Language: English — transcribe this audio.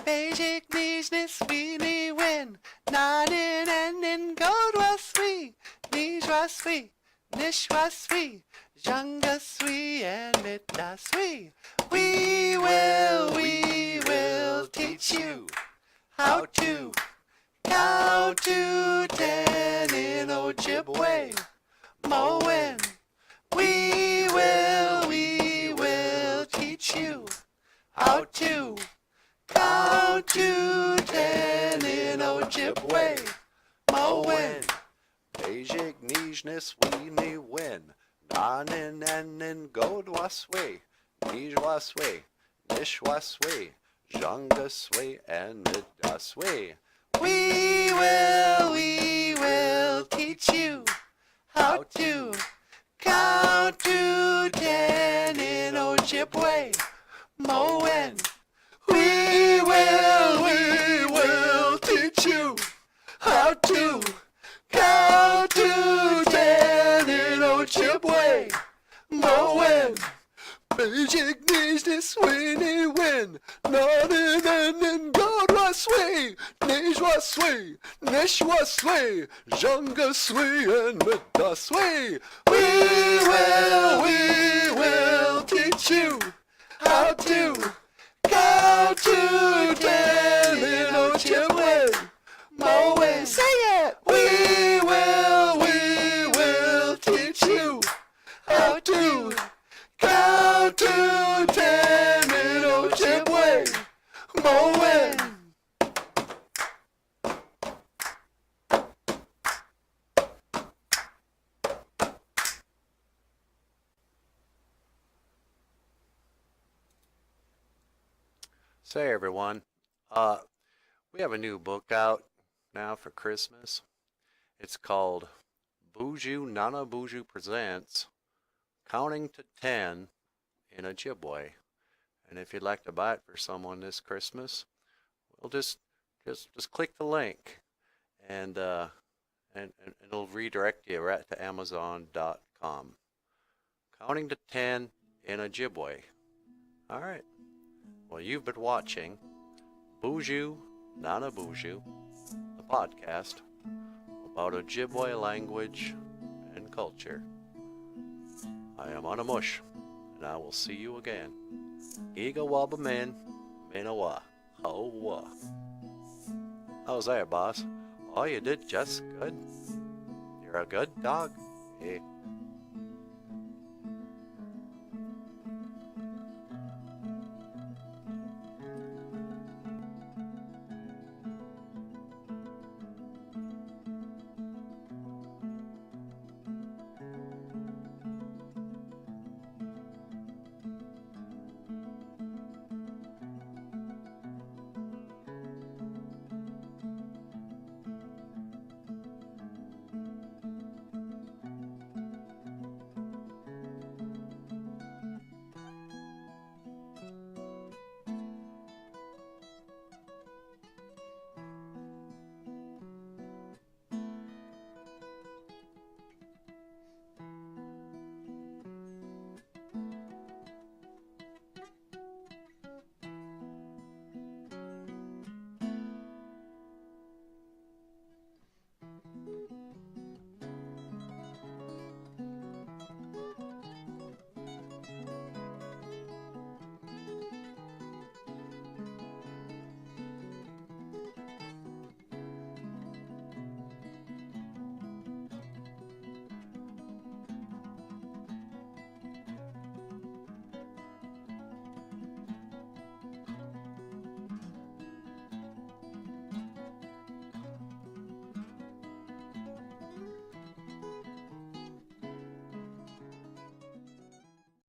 Basic NINGODWAASWI, NAANAN, NINGODWAASWI, NINGODWAASWI, NINGODWAASWI, ZHAANGASWI, and MITDAASWI. We will teach you how to count to 10 in Ojibwe. Moen. We will teach you how to count to 10 in Ojibwe. Moen. Basic NINGODWAASWI, NAANAN, NINGODWAASWI, NINGODWAASWI, NINGODWAASWI, ZHAANGASWI, and MITDAASWI. We will teach you how to count to 10 in Ojibwe. Moen. We will teach you how to count to 10 in Ojibwe. Moen. Basic NINGODWAASWI, NAANAN, NINGODWAASWI, NINGODWAASWI, NINGODWAASWI, ZHAANGASWI, and MITDAASWI. We will teach you how to count to 10 in Ojibwe. Moen. Say it. We will teach you how to count to 10 in Ojibwe. Moen. Say everyone, we have a new book out now for Christmas. It's called BOOZHOO Nana BOOZHOO Presents Counting to 10 in Ojibwe. And if you'd like to buy it for someone this Christmas, well, just click the link, and it'll redirect you right to Amazon.com. Counting to 10 in Ojibwe. All right. Well, you've been watching BOOZHOO Nana BOOZHOO, the podcast about Ojibwe language and culture. I am Anamush, and I will see you again. Iga waba min, minawa, hawa. How's that, boss? Oh, you did just good. You're a good dog. Hey.